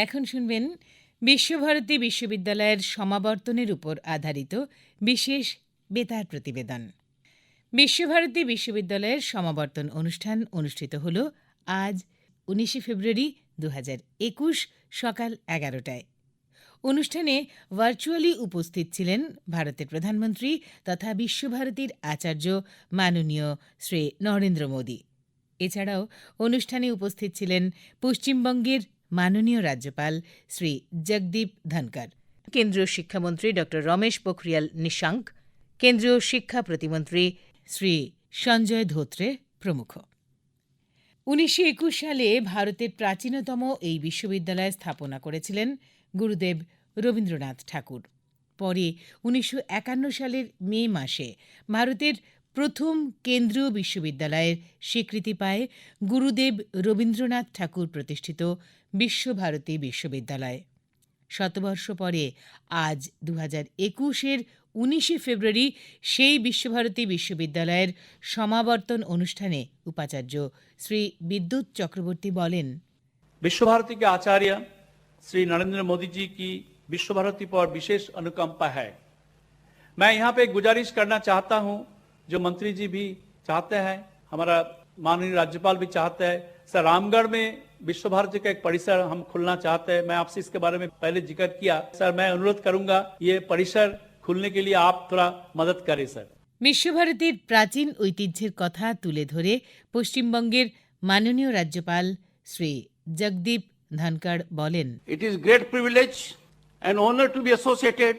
এখন শুনবেন বিশ্বভারতী বিশ্ববিদ্যালয়ের সমাবর্তনের উপর আধারিত বিশেষ বেতার প্রতিবেদন। বিশ্বভারতী বিশ্ববিদ্যালয়ের সমাবর্তন অনুষ্ঠান অনুষ্ঠিত হল আজ 19 ফেব্রুয়ারি 2021 সকাল 11টায়। অনুষ্ঠানে ভার্চুয়ালি উপস্থিত ছিলেন ভারতের প্রধানমন্ত্রী তথা বিশ্বভারতীর আচার্য মাননীয় শ্রী নরেন্দ্র মোদী। এছাড়াও অনুষ্ঠানে উপস্থিত ছিলেন পশ্চিমবঙ্গের মাননীয় রাজ্যপাল শ্রী জগদীপ ধনকর, কেন্দ্রীয় শিক্ষামন্ত্রী ড রমেশ পোখরিয়াল নিশাঙ্ক, কেন্দ্রীয় শিক্ষা প্রতিমন্ত্রী শ্রী সঞ্জয় ধোত্রে প্রমুখ। 1921 সালে ভারতের প্রাচীনতম এই বিশ্ববিদ্যালয় স্থাপনা করেছিলেন গুরুদেব রবীন্দ্রনাথ ঠাকুর। পরে 1951 সালের মে মাসে ভারতের প্রথম কেন্দ্রীয় বিশ্ববিদ্যালয়ের স্বীকৃতি পায় গুরুদেব রবীন্দ্রনাথ ঠাকুর প্রতিষ্ঠিত বিশ্বভারতী বিশ্ববিদ্যালয়। শতবর্ষ পরে আজ 2021-এর 19 ফেব্রুয়ারি সেই বিশ্বভারতী বিশ্ববিদ্যালয়ের সমাবর্তন অনুষ্ঠানে উপাচার্য শ্রী বিদ্যুৎ চক্রবর্তী বলেন, विश्वभारती के आचार्य श्री नरेंद्र मोदी जी की विश्वभारती पर विशेष अनुकंपा है। मैं यहाँ पे गुजारिश करना चाहता हूँ, जो मंत्री जी भी चाहते हैं, हमारा माननीय राज्यपाल भी चाहते हैं, सर रामगढ़ में विश्वभारती का एक परिसर हम खोलना चाहते हैं। मैं आपसे इसके बारे में पहले जिक्र किया। सर मैं अनुरोध करूंगा ये परिसर खुलने के लिए आप थोड़ा मदद करें सर। বিশ্বভারতীর প্রাচীন ঐতিহ্যের কথা তুলে ধরে পশ্চিমবঙ্গের মাননীয় রাজ্যপাল শ্রী জগদীপ ধনকর বলেন, It is great privilege and honor to be associated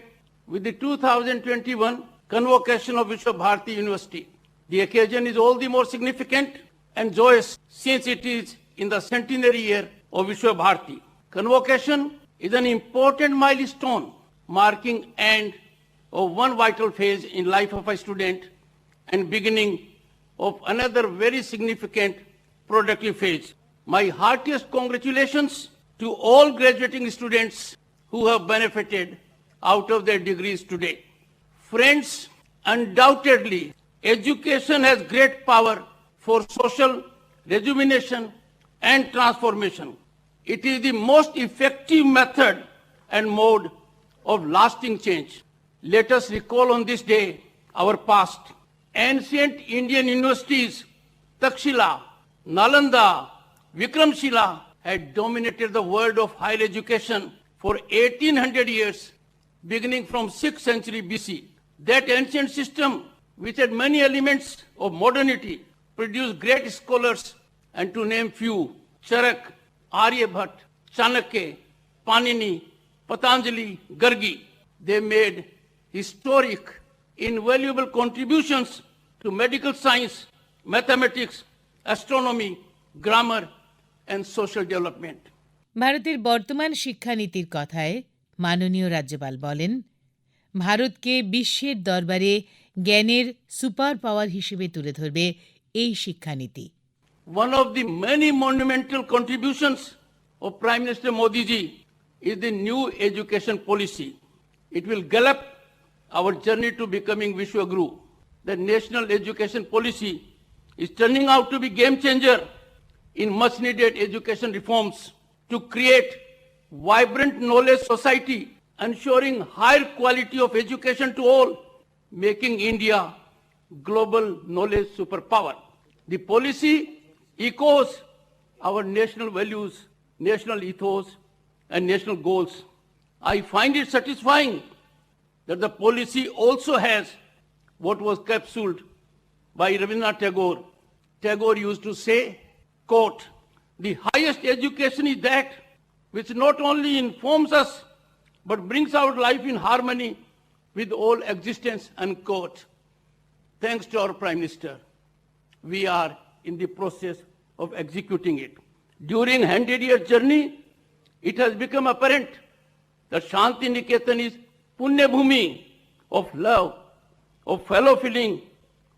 with the 2021 convocation of Vishwabharati University. The occasion is all the more significant and joyous since it is in the centenary year of Vishwabharati. Convocation is an important milestone marking end of one vital phase in life of a student and beginning of another very significant productive phase. My heartiest congratulations to all graduating students who have benefited out of their degrees today. Friends, undoubtedly, education has great power for social rejuvenation and transformation. It is the most effective method and mode of lasting change. Let us recall on this day our past. Ancient Indian universities, Takshila, Nalanda, Vikramshila had dominated the world of higher education for 1800 years, beginning from 6th century BC. That ancient system, which had many elements of modernity, produced great scholars, and to name few, Charak, Aryabhat, Chanakya, Panini, Patanjali, Gargi. They made historic, invaluable contributions to medical science, mathematics, astronomy, grammar, and social development. ভারতের বর্তমান শিক্ষানীতির কথায় মাননীয় রাজ্যপাল বলেন, ভারতকে বিশ্বের দরবারে জ্ঞানের সুপার পাওয়ার হিসেবে তুলে ধরবে এই শিক্ষানীতি। One of the many monumental contributions of Prime Minister Modi ji is the new education policy. It will gallop our journey to becoming Vishwaguru. The national education policy is turning out to be game changer in much needed education reforms to create vibrant knowledge society, ensuring higher quality of education to all, making India global knowledge superpower. The policy echoes our national values, national ethos, and national goals. I find it satisfying that the policy also has what was capsuled by Rabindranath Tagore. Tagore used to say, quote, "The highest education is that which not only informs us but brings out life in harmony with all existence," unquote. Thanks to our Prime Minister, we are in the process of executing it. During 100-year journey, it has become apparent that Shanti Niketan is Punya Bhumi of love, of fellow feeling,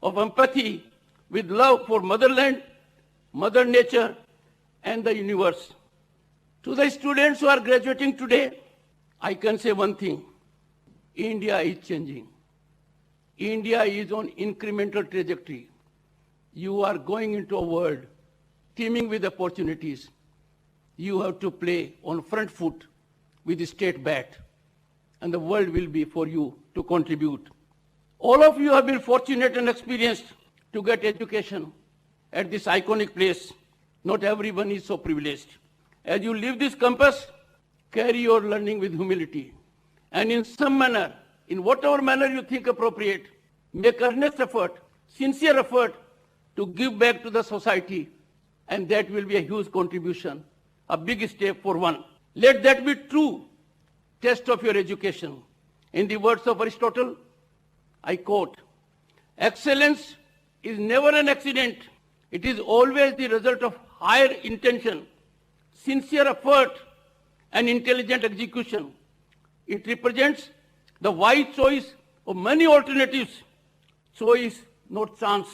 of empathy, with love for motherland, mother nature, and the universe. To the students who are graduating today, I can say one thing. India is changing. India is on incremental trajectory. You are going into a world teeming with opportunities. you have to play on front foot with the state bat, and the world will be for you to contribute. All of you have been fortunate and experienced to get education at this iconic place. Not everyone is so privileged. As you leave this campus, carry your learning with humility, and in some manner, in whatever manner you think appropriate, make earnest effort, sincere effort to give back to the society, and that will be a huge contribution, a big step for one. Let that be true test of your education. In the words of Aristotle, I quote, "Excellence is never an accident. It is always the result of higher intention, sincere effort, and intelligent execution. It represents the wise choice of many alternatives. Choice, not chance,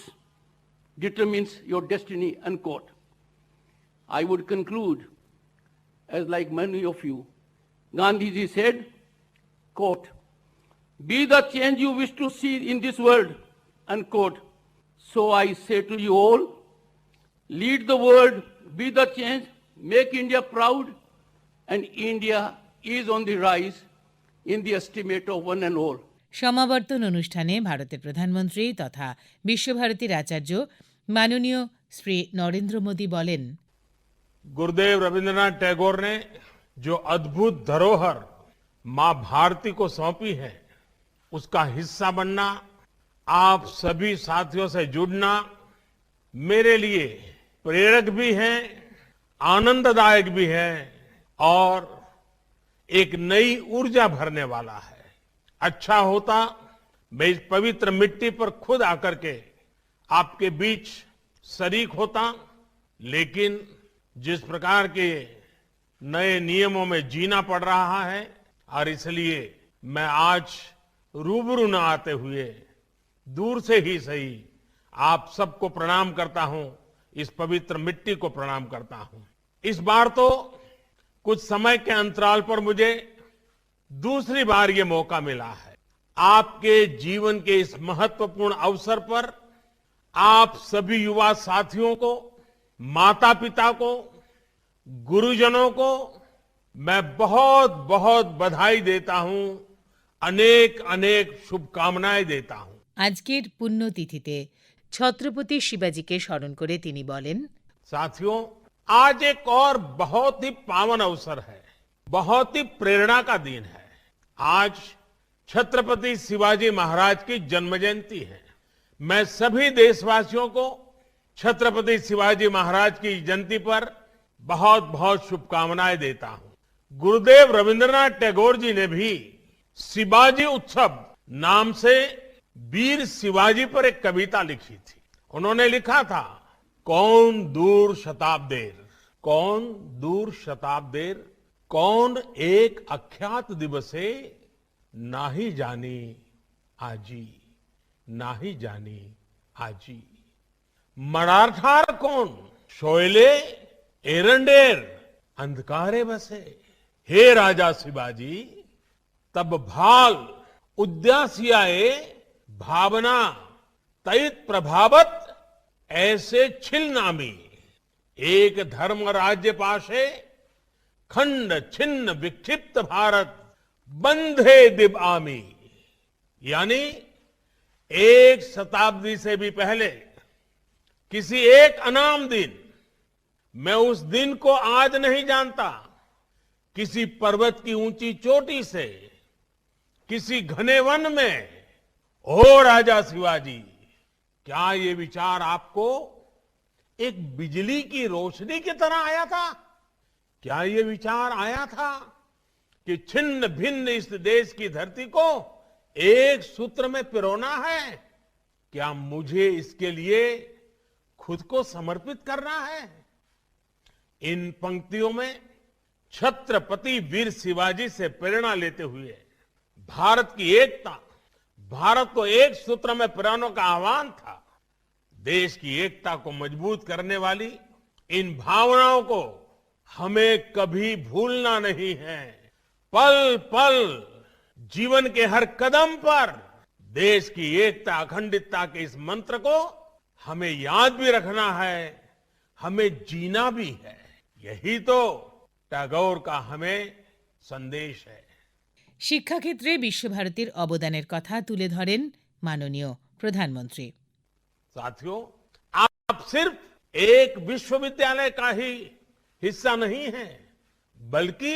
determines your destiny," unquote. I would conclude, as like many of you, Gandhiji said, quote, "Be the change you wish to see in this world," unquote. So I say to you all, lead the world, be the change, make India proud, and India is on the rise in the estimate of one and all. সমাবর্তন অনুষ্ঠানে ভারতের প্রধানমন্ত্রী তথা বিশ্বভারতীর আচার্য মাননীয় শ্রী নরেন্দ্র মোদী বলেন, गुरुदेव रविंद्रनाथ टैगोर ने जो अद्भुत धरोहर मां भारती को सौंपी है, उसका हिस्सा बनना, आप सभी साथियों से जुड़ना मेरे लिए प्रेरक भी है, आनंददायक भी है और एक नई ऊर्जा भरने वाला है। अच्छा होता मैं इस पवित्र मिट्टी पर खुद आकर के आपके बीच शरीक होता, लेकिन जिस प्रकार के नए नियमों में जीना पड़ रहा है और इसलिए मैं आज रूबरू न आते हुए दूर से ही सही आप सबको प्रणाम करता हूं, इस पवित्र मिट्टी को प्रणाम करता हूं। इस बार तो कुछ समय के अंतराल पर मुझे दूसरी बार ये मौका मिला है। आपके जीवन के इस महत्वपूर्ण अवसर पर आप सभी युवा साथियों को, माता पिता को, गुरुजनों को मैं बहुत बहुत बधाई देता हूं, अनेक अनेक शुभकामनाएं देता हूं। আজকের পুণ্যতিথিতে ছত্রপতি শিবাজিকে স্মরণ করে তিনি বলেন, साथियों, आज एक और बहुत ही पावन अवसर है, बहुत ही प्रेरणा का दिन है। आज छत्रपति शिवाजी महाराज की जन्म जयंती है। मैं सभी देशवासियों को छत्रपति शिवाजी महाराज की जयंती पर बहुत बहुत शुभकामनाएं देता हूं। गुरुदेव रविंद्रनाथ टैगोर जी ने भी शिवाजी उत्सव नाम से वीर शिवाजी पर एक कविता लिखी थी। उन्होंने लिखा था, कौन दूर शताब्देर, कौन दूर शताब्देर, कौन एक अख्यात दिवसे, नाही जानी आजी, नाही जानी आजी। मराठार कौन, शोयले एरंडेर, अंधकारे बसे। हे राजा शिवाजी, तब भाल उद्यासियाए भावना तैत प्रभावत ऐसे छिल नामी। एक धर्म राज्य पाशे खंड छिन्न विक्षिप्त भारत बंधे दिव आमी। यानी एक शताब्दी से भी पहले किसी एक अनाम दिन, मैं उस दिन को आज नहीं जानता, किसी पर्वत की ऊंची चोटी से, किसी घने वन में, ओ राजा शिवाजी, क्या ये विचार आपको एक बिजली की रोशनी की तरह आया था? क्या ये विचार आया था कि छिन्न भिन्न इस देश की धरती को एक सूत्र में पिरोना है? क्या मुझे इसके लिए खुद को समर्पित करना है? इन पंक्तियों में छत्रपति वीर शिवाजी से प्रेरणा लेते हुए भारत की एकता, भारत को एक सूत्र में पिरोने का आह्वान था। देश की एकता को मजबूत करने वाली इन भावनाओं को हमें कभी भूलना नहीं है। पल पल जीवन के हर कदम पर देश की एकता, अखंडितता के इस मंत्र को हमें याद भी रखना है, हमें जीना भी है। यही तो टैगोर का हमें संदेश है। শিক্ষাক্ষেত্রে বিশ্বভারতীর অবদানের কথা তুলে ধরেন মাননীয় প্রধানমন্ত্রী। साथियों, आप सिर्फ एक विश्वविद्यालय का ही हिस्सा नहीं है, बल्कि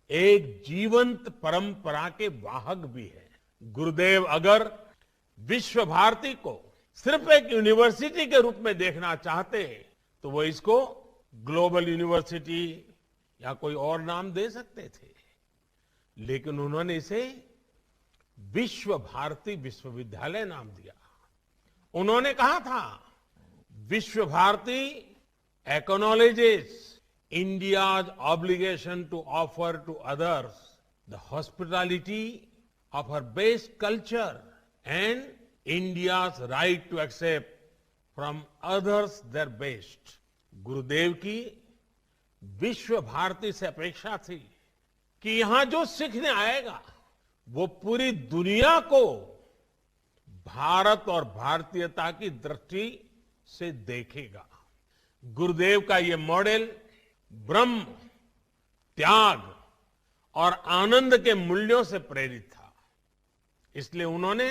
एक जीवंत परंपरा के वाहक भी है। गुरुदेव अगर विश्व भारती को सिर्फ एक यूनिवर्सिटी के रूप में देखना चाहते तो वो इसको ग्लोबल यूनिवर्सिटी या कोई और नाम दे सकते थे, लेकिन उन्होंने इसे विश्व भारती विश्वविद्यालय नाम दिया। उन्होंने कहा था, विश्व Bharti acknowledges India's obligation to offer to others the hospitality of her base culture and India's right to accept from others their best. गुरुदेव की विश्व भारती से अपेक्षा थी कि यहां जो सीखने आएगा वो पूरी दुनिया को भारत और भारतीयता की दृष्टि से देखेगा। गुरुदेव का ये मॉडल ब्रह्म, त्याग और आनंद के मूल्यों से प्रेरित था। इसलिए उन्होंने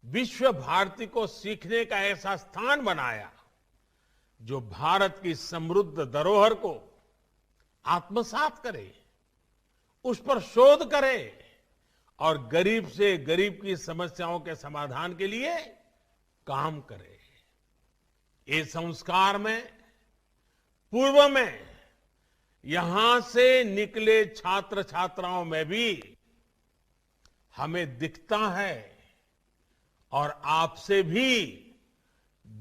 विश्व भारती को सीखने का ऐसा स्थान बनाया जो भारत की समृद्ध धरोहर को आत्मसात करे, उस पर शोध करे और गरीब से गरीब की समस्याओं के समाधान के लिए काम करे। ये संस्कार में पूर्व में यहां से निकले छात्र छात्राओं में भी हमें दिखता है और आपसे भी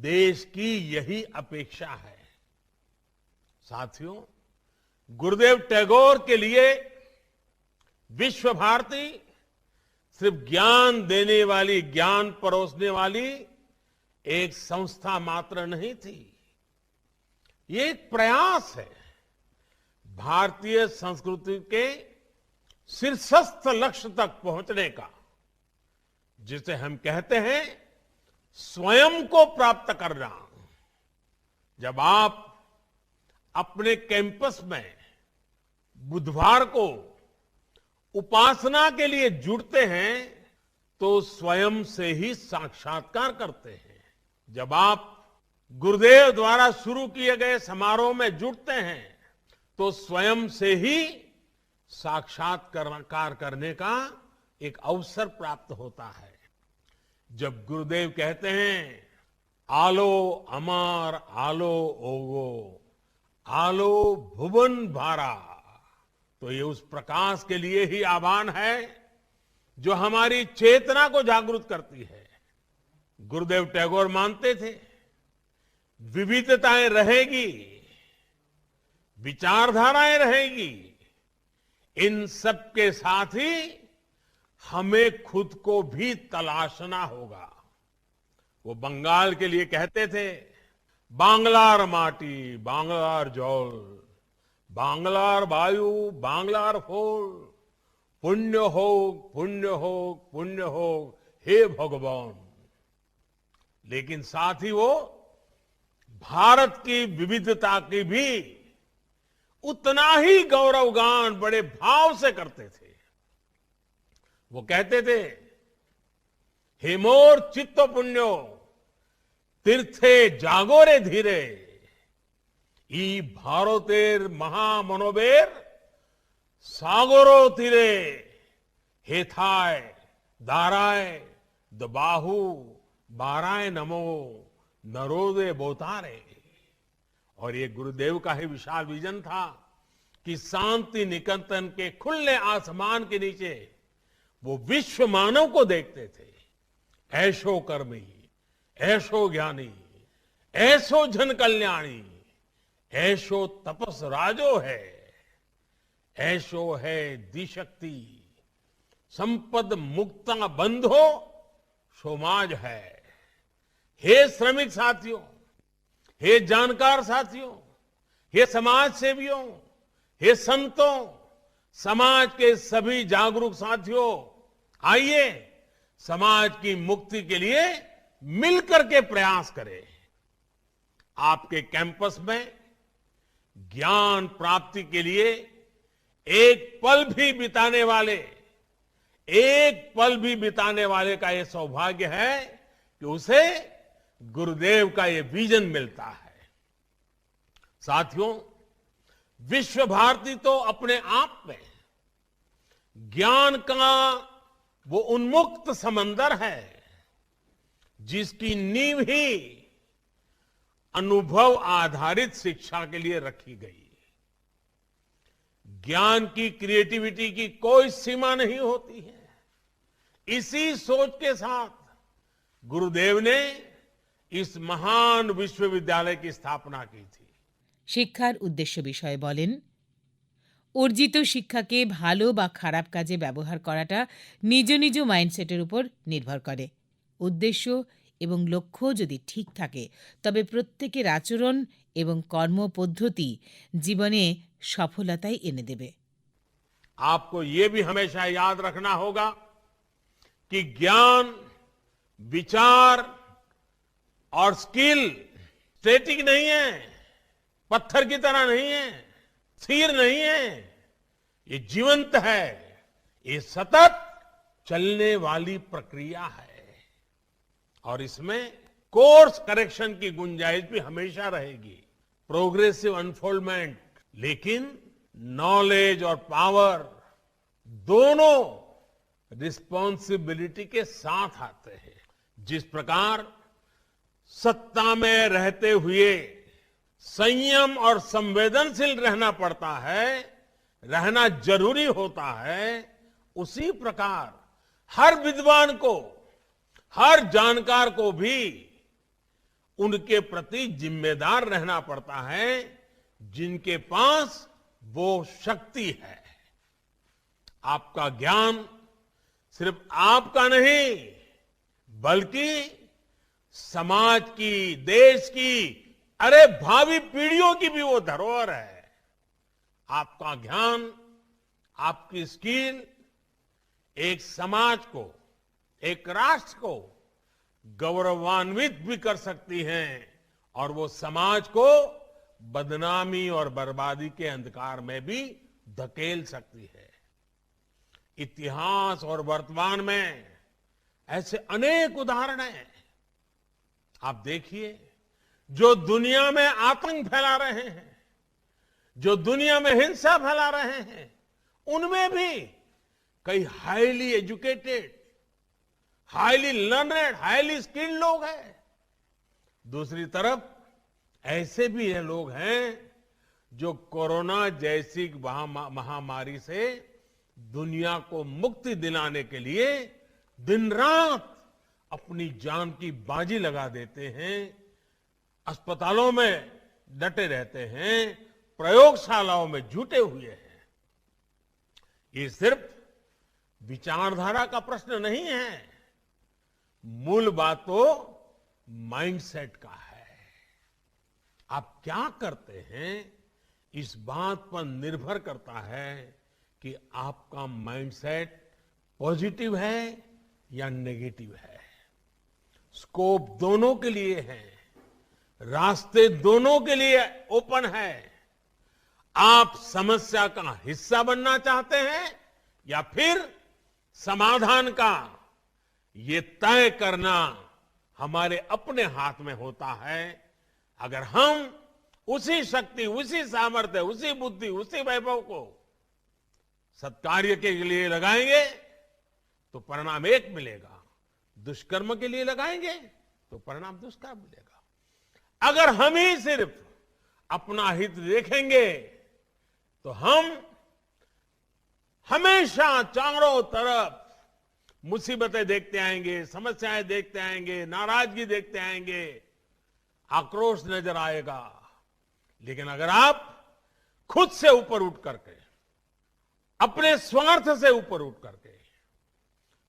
देश की यही अपेक्षा है। साथियों, गुरुदेव टैगोर के लिए विश्व भारती सिर्फ ज्ञान देने वाली, ज्ञान परोसने वाली एक संस्था मात्र नहीं थी। ये एक प्रयास है भारतीय संस्कृति के शीर्षस्थ लक्ष्य तक पहुंचने का, जिसे हम कहते हैं स्वयं को प्राप्त करना। जब आप अपने कैंपस में बुधवार को उपासना के लिए जुड़ते हैं तो स्वयं से ही साक्षात्कार करते हैं। जब आप गुरुदेव द्वारा शुरू किए गए समारोह में जुड़ते हैं तो स्वयं से ही साक्षात्कार करने का एक अवसर प्राप्त होता है। जब गुरुदेव कहते हैं, आलो अमार आलो ओगो आलो भुवन भारा, तो ये उस प्रकाश के लिए ही आह्वान है जो हमारी चेतना को जागृत करती है। गुरुदेव टैगोर मानते थे, विविधताएं रहेगी, विचारधाराएं रहेगी, इन सब के साथ ही हमें खुद को भी तलाशना होगा। वो बंगाल के लिए कहते थे, बांग्लार माटी बांग्लार जल, बांग्लार वायु बांग्लार फूल, पुण्य हो पुण्य हो पुण्य हो हे भगवान। लेकिन साथ ही वो भारत की विविधता की भी उतना ही गौरवगान बड़े भाव से करते थे। वो कहते थे, हे मोर चित्त पुण्यो तीर्थे जागोरे धीरे, ई भारतेर महामनोबेर सागरो तीरे, हेथाय दाराय दबाहु बाराय नमो नरोदे बोतारे। और ये गुरुदेव का ही विशाल विजन था कि शांति निकेतन के खुले आसमान के नीचे वो विश्व मानव को देखते थे। ऐशो कर्मी, ऐशो ज्ञानी, ऐसो जन कल्याणी, ऐशो तपस राजो है, ऐशो है दिशक्ति, संपद मुक्ता बंधो सोमाज है। हे श्रमिक साथियों, हे जानकार साथियों, हे समाज सेवियों, हे संतों, समाज के सभी जागरूक साथियों, आइए समाज की मुक्ति के लिए मिलकर के प्रयास करें। आपके कैंपस में ज्ञान प्राप्ति के लिए एक पल भी बिताने वाले का ये सौभाग्य है कि उसे गुरुदेव का ये विजन मिलता है। साथियों, विश्व भारती तो अपने आप में ज्ञान का वो उन्मुक्त समंदर है जिसकी नींव ही अनुभव आधारित शिक्षा के लिए रखी गई। ज्ञान की क्रिएटिविटी की कोई सीमा नहीं होती है। इसी सोच के साथ गुरुदेव ने इस महान विश्वविद्यालय की स्थापना की थी। শিক্ষার উদ্দেশ্য বিষয়ে বলেন, অর্জিত শিক্ষাকে ভালো বা খারাপ কাজে ব্যবহার করাটা নিজ নিজ মাইন্ডসেটের উপর নির্ভর করে। উদ্দেশ্য এবং লক্ষ্য যদি ঠিক থাকে তবে প্রত্যেকের আচরণ এবং কর্মপদ্ধতি জীবনে সফলতাই এনে দেবে। आपको ये भी हमेशा याद रखना होगा कि ज्ञान, विचार और स्किल स्टैटिक नहीं है, पत्थर की तरह नहीं है, स्थिर नहीं है। ये जीवंत है, ये सतत चलने वाली प्रक्रिया है और इसमें कोर्स करेक्शन की गुंजाइश भी हमेशा रहेगी, प्रोग्रेसिव अनफोल्डमेंट। लेकिन नॉलेज और पावर दोनों रिस्पॉन्सिबिलिटी के साथ आते हैं। जिस प्रकार सत्ता में रहते हुए संयम और संवेदनशील रहना पड़ता है, रहना जरूरी होता है, उसी प्रकार हर विद्वान को, हर जानकार को भी उनके प्रति जिम्मेदार रहना पड़ता है जिनके पास वो शक्ति है। आपका ज्ञान सिर्फ आपका नहीं बल्कि समाज की, देश की, अरे भावी पीढ़ियों की भी वो धरोहर है। आपका ज्ञान, आपकी स्किल एक समाज को, एक राष्ट्र को गौरवान्वित भी कर सकती हैं और वो समाज को बदनामी और बर्बादी के अंधकार में भी धकेल सकती है। इतिहास और वर्तमान में ऐसे अनेक उदाहरण हैं। आप देखिए, जो दुनिया में आतंक फैला रहे हैं, जो दुनिया में हिंसा फैला रहे हैं, उनमें भी कई highly educated, highly learned, highly skilled लोग हैं। दूसरी तरफ ऐसे भी ये लोग हैं जो कोरोना जैसी महामारी से दुनिया को मुक्ति दिलाने के लिए दिन रात अपनी जान की बाजी लगा देते हैं, अस्पतालों में डटे रहते हैं, प्रयोगशालाओं में जुटे हुए हैं। ये सिर्फ विचारधारा का प्रश्न नहीं है, मूल बात तो माइंडसेट का है। आप क्या करते हैं इस बात पर निर्भर करता है कि आपका माइंडसेट पॉजिटिव है या नेगेटिव है। स्कोप दोनों के लिए है, रास्ते दोनों के लिए ओपन है। आप समस्या का हिस्सा बनना चाहते हैं या फिर समाधान का, ये तय करना हमारे अपने हाथ में होता है। अगर हम उसी शक्ति, उसी सामर्थ्य, उसी बुद्धि, उसी वैभव को सत्कार्य के लिए लगाएंगे तो परिणाम एक मिलेगा, दुष्कर्म के लिए लगाएंगे तो परिणाम दुष्कर्म मिलेगा। अगर हम ही सिर्फ अपना हित देखेंगे तो हम हमेशा चारों तरफ मुसीबतें देखते आएंगे, समस्याएं देखते आएंगे, नाराजगी देखते आएंगे, आक्रोश नजर आएगा। लेकिन अगर आप खुद से ऊपर उठ करके, अपने स्वार्थ से ऊपर उठ करके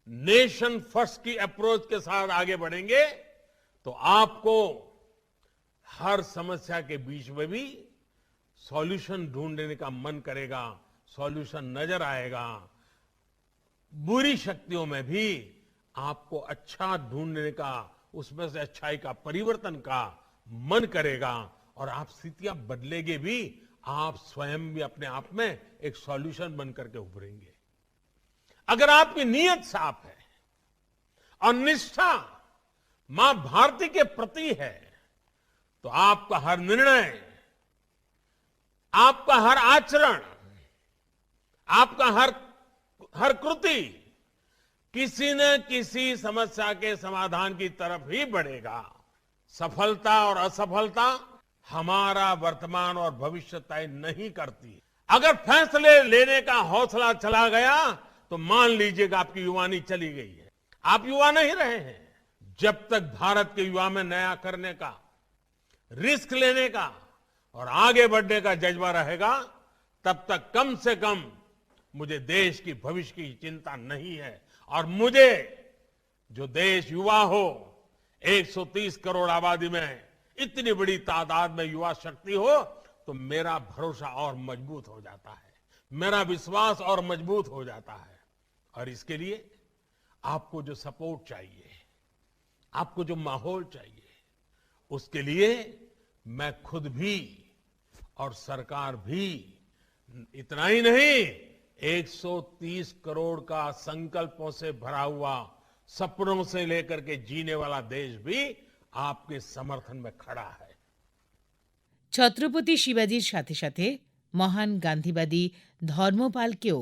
नेशन फर्स्ट की अप्रोच के साथ आगे बढ़ेंगे तो आपको हर समस्या के बीच में भी सॉल्यूशन ढूंढने का मन करेगा, सॉल्यूशन नजर आएगा। बुरी शक्तियों में भी आपको अच्छा ढूंढने का, उसमें से अच्छाई का, परिवर्तन का मन करेगा और आप स्थितियां बदलेंगे भी, आप स्वयं भी अपने आप में एक सॉल्यूशन बन करके उभरेंगे। अगर आपकी नीयत साफ है और निष्ठा मां भारती के प्रति है, तो आपका हर निर्णय, आपका हर आचरण, आपका हर कृति किसी न किसी समस्या के समाधान की तरफ ही बढ़ेगा। सफलता और असफलता हमारा वर्तमान और भविष्य तय नहीं करती। अगर फैसले लेने का हौसला चला गया तो मान लीजिएगा आपकी युवानी चली गई है, आप युवा नहीं रहे हैं। जब तक भारत के युवा में नया करने का, रिस्क लेने का और आगे बढ़ने का जज्बा रहेगा, तब तक कम से कम मुझे देश की भविष्य की चिंता नहीं है। और मुझे जो देश युवा हो, 130 करोड़ आबादी में इतनी बड़ी तादाद में युवा शक्ति हो, तो मेरा भरोसा और मजबूत हो जाता है, मेरा विश्वास और मजबूत हो जाता है। और इसके लिए आपको जो सपोर्ट चाहिए, आपको जो माहौल चाहिए, उसके लिए मैं खुद भी और सरकार भी, इतना ही नहीं, 130 करोड़ का संकल्पों से भरा हुआ, सपनों से लेकर के जीने वाला देश भी आपके समर्थन में खड़ा है। ছত্রপতি শিবাজির সাথে সাথে মহান গান্ধীবাদী ধর্মপালকেও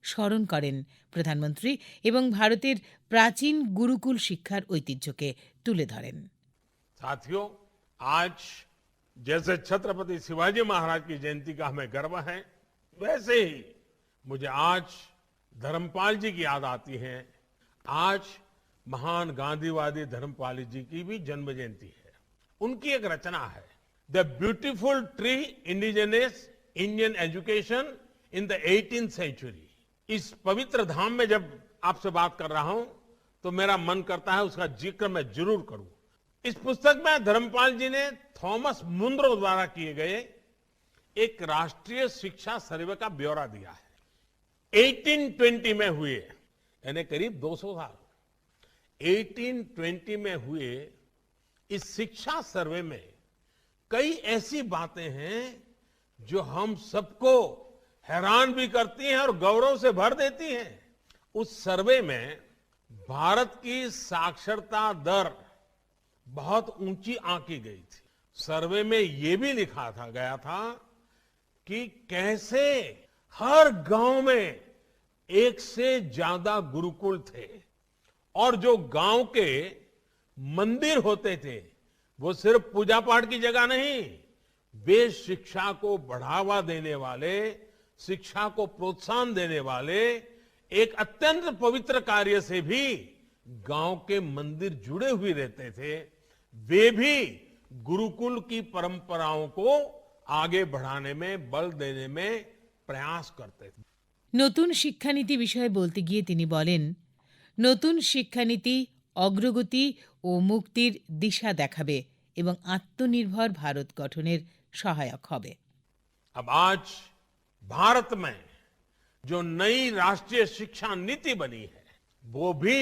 স্মরণ করেন প্রধানমন্ত্রী এবং ভারতের প্রাচীন গুরুকুল শিক্ষার ঐতিহ্যকে তুলে ধরেন। साथियों, आज जैसे छत्रपति शिवाजी महाराज की जयंती का हमें गर्व है, वैसे ही मुझे आज धर्मपाल जी की याद आती है। आज महान गांधीवादी धर्मपाल जी की भी जन्म जयंती है। उनकी एक रचना है, the beautiful tree indigenous Indian education in the 18th century. इस पवित्र धाम में जब आपसे बात कर रहा हूं तो मेरा मन करता है उसका जिक्र मैं जरूर करूं। इस पुस्तक में धर्मपाल जी ने थॉमस मुनरो द्वारा किए गए एक राष्ट्रीय शिक्षा सर्वे का ब्यौरा दिया है। 1820 में हुए, यानी करीब 200 साल, 1820 में हुए इस शिक्षा सर्वे में कई ऐसी बातें हैं जो हम सबको हैरान भी करती हैं और गौरव से भर देती हैं। उस सर्वे में भारत की साक्षरता दर बहुत ऊंची आंकी गई थी। सर्वे में यह भी लिखा गया था कि कैसे हर गांव में एक से ज्यादा गुरुकुल थे और जो गांव के मंदिर होते थे वो सिर्फ पूजा पाठ की जगह नहीं, वे शिक्षा को बढ़ावा देने वाले, शिक्षा को प्रोत्साहन देने वाले एक अत्यंत पवित्र कार्य से भी गांव के मंदिर जुड़े हुए रहते थे। वे भी गुरुकुल की परंपराओं को आगे बढ़ाने में, बल देने में प्रयास करते थे। নতুন শিক্ষানীতি বিষয়ে বলতে গিয়ে তিনি বলেন, নতুন শিক্ষানীতি অগ্রগতি ও মুক্তির দিশা দেখাবে এবং আত্মনির্ভর ভারত গঠনের সহায়ক হবে। अब आज भारत में जो नई राष्ट्रीय शिक्षा नीति बनी है, वो भी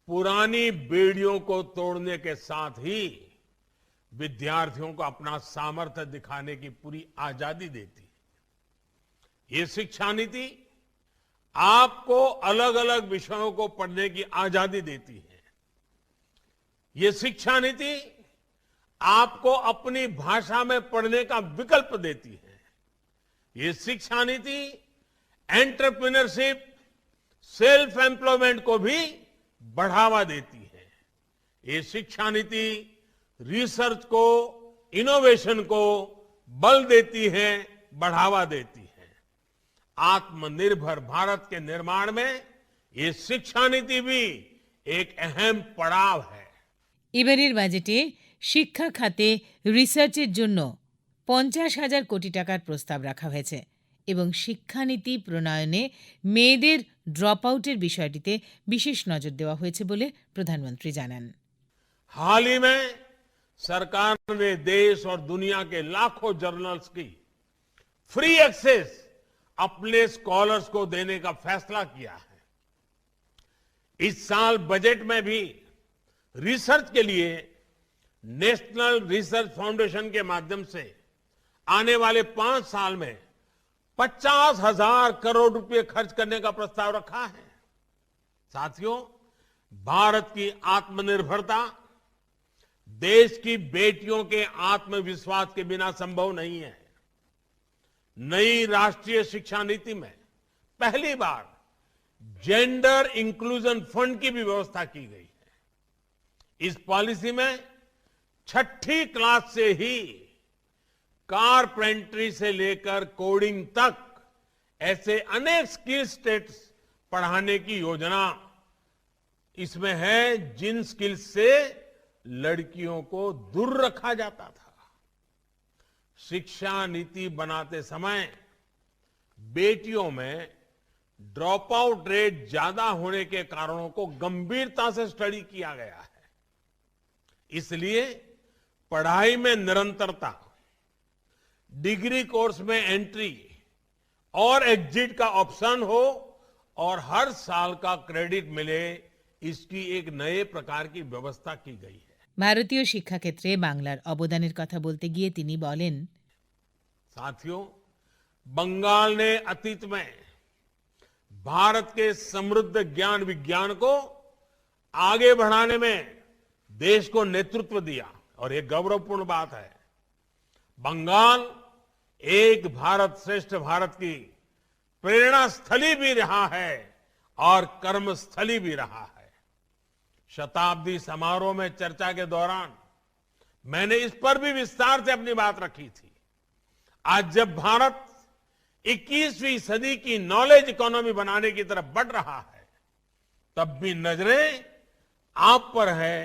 पुरानी बेड़ियों को तोड़ने के साथ ही विद्यार्थियों को अपना सामर्थ्य दिखाने की पूरी आजादी देती है। ये शिक्षा नीति आपको अलग अलग विषयों को पढ़ने की आजादी देती है। ये शिक्षा नीति आपको अपनी भाषा में पढ़ने का विकल्प देती है। ये शिक्षा नीति एंटरप्रेन्योरशिप, सेल्फ एम्प्लॉयमेंट को भी बढ़ावा देती है। ये शिक्षा नीति रिसर्च को, इनोवेशन को बल देती है, बढ़ावा देती है। आत्मनिर्भर भारत के निर्माण में ये शिक्षा नीति भी एक अहम पड़ाव है। এবারের বাজেটে শিক্ষা খাতে রিসার্চের জন্য 50,000 কোটি টাকার প্রস্তাব রাখা হয়েছে এবং শিক্ষানীতি প্রণয়নে মেয়েদের ড্রপ আউটের বিষয়টিতে বিশেষ নজর দেওয়া হয়েছে বলে প্রধানমন্ত্রী জানান। हाल ही में सरकार ने देश और दुनिया के लाखों जर्नल्स की फ्री एक्सेस अपने स्कॉलर्स को देने का फैसला किया है। इस साल बजट में भी रिसर्च के लिए नेशनल रिसर्च फाउंडेशन के माध्यम से आने वाले 5 साल में 50,000 करोड़ रुपए खर्च करने का प्रस्ताव रखा है। साथियों, भारत की आत्मनिर्भरता देश की बेटियों के आत्मविश्वास के बिना संभव नहीं है। नई राष्ट्रीय शिक्षा नीति में पहली बार जेंडर इंक्लूजन फंड की भी व्यवस्था की गई है। इस पॉलिसी में 6ठी क्लास से ही कारपेंटरी से लेकर कोडिंग तक ऐसे अनेक स्किल सेट्स पढ़ाने की योजना इसमें है जिन स्किल्स से लड़कियों को दूर रखा जाता था। शिक्षा नीति बनाते समय बेटियों में ड्रॉप आउट रेट ज्यादा होने के कारणों को गंभीरता से स्टडी किया गया है। इसलिए पढ़ाई में निरंतरता, डिग्री कोर्स में एंट्री और एग्जिट का ऑप्शन हो और हर साल का क्रेडिट मिले, इसकी एक नए प्रकार की व्यवस्था की गई है। ভারতীয় শিক্ষাক্ষেত্রে বাংলার অবদানের কথা বলতে গিয়ে তিনি বলেন, साथियों, बंगाल ने अतीत में भारत के समृद्ध ज्ञान विज्ञान को आगे बढ़ाने में देश को नेतृत्व दिया और ये गौरवपूर्ण बात है। बंगाल एक भारत श्रेष्ठ भारत की प्रेरणा स्थली भी रहा है और कर्मस्थली भी रहा है। शताब्दी समारोह में चर्चा के दौरान मैंने इस पर भी विस्तार से अपनी बात रखी थी। आज जब भारत 21वीं सदी की नॉलेज इकोनॉमी बनाने की तरफ बढ़ रहा है, तब भी नजरें आप पर है,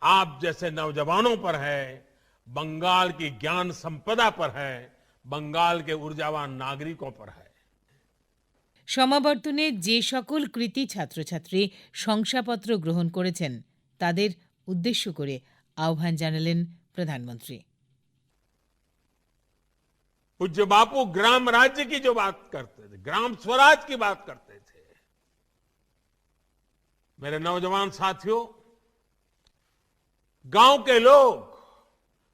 आप जैसे नौजवानों पर है, बंगाल की ज्ञान संपदा पर है, बंगाल के ऊर्जावान नागरिकों पर है। সমাবর্তনে যে সকল কৃতী ছাত্রছাত্রী শংসাপত্র গ্রহণ করেছেন তাদের উদ্দেশ্য করে আহ্বান জানালেন প্রধানমন্ত্রী। पूज्य बापू ग्राम राज्य की जो बात करते थे, ग्राम स्वराज की बात करते थे। मेरे नौजवान साथियों, गांव के लोग,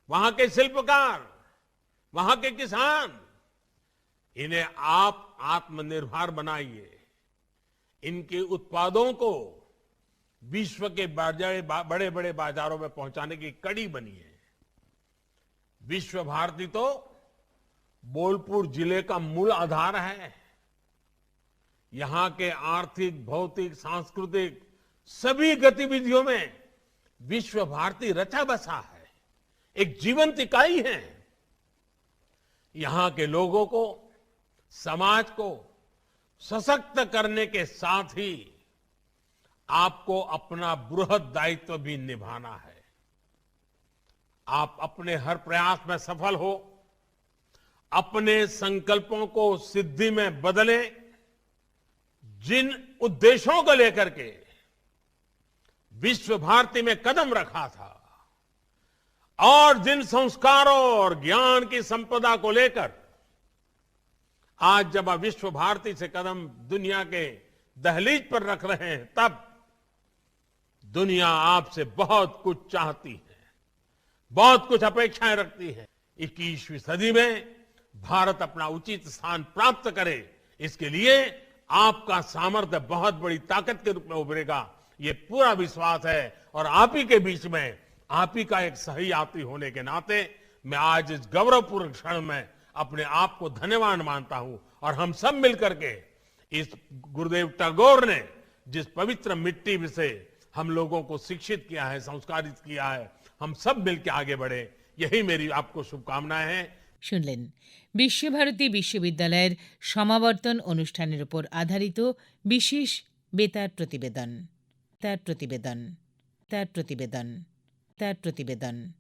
वहां के शिल्पकार, वहां के किसान, इन्हें आप आत्मनिर्भर बनाइए। इनके उत्पादों को विश्व के बड़े बड़े बाजारों में पहुंचाने की कड़ी बनिए। विश्व भारती तो बोलपुर जिले का मूल आधार है। यहां के आर्थिक, भौतिक, सांस्कृतिक सभी गतिविधियों में विश्व भारती रचा बसा है, एक जीवंत इकाई है। यहां के लोगों को, समाज को सशक्त करने के साथ ही आपको अपना बृहद दायित्व भी निभाना है। आप अपने हर प्रयास में सफल हो, अपने संकल्पों को सिद्धि में बदलें। जिन उद्देश्यों को लेकर के विश्व भारती में कदम रखा था और जिन संस्कारों और ज्ञान की संपदा को लेकर आज जब आप विश्व भारती से कदम दुनिया के दहलीज पर रख रहे हैं, तब दुनिया आपसे बहुत कुछ चाहती है, बहुत कुछ अपेक्षाएं रखती है। 21वीं सदी में भारत अपना उचित स्थान प्राप्त करे, इसके लिए आपका सामर्थ्य बहुत बड़ी ताकत के रूप में उभरेगा, ये पूरा विश्वास है। और आप ही के बीच में, आप ही का एक सही यात्री होने के नाते मैं आज इस गौरवपूर्ण क्षण में अपने आप को धन्यवान मानता हूं। और हम सब मिलकर के इस गुरुदेव टैगोर ने जिस पवित्र मिट्टी से हम लोगों को शिक्षित किया है, संस्कारित किया है, हम सब मिलकर आगे बढ़े, यही मेरी आपको शुभकामनाएं हैं। শুনলেন বিশ্বভারতী বিশ্ববিদ্যালয়ের সমাবর্তন অনুষ্ঠানের উপর আধারিত বিশেষ বেতার প্রতিবেদন।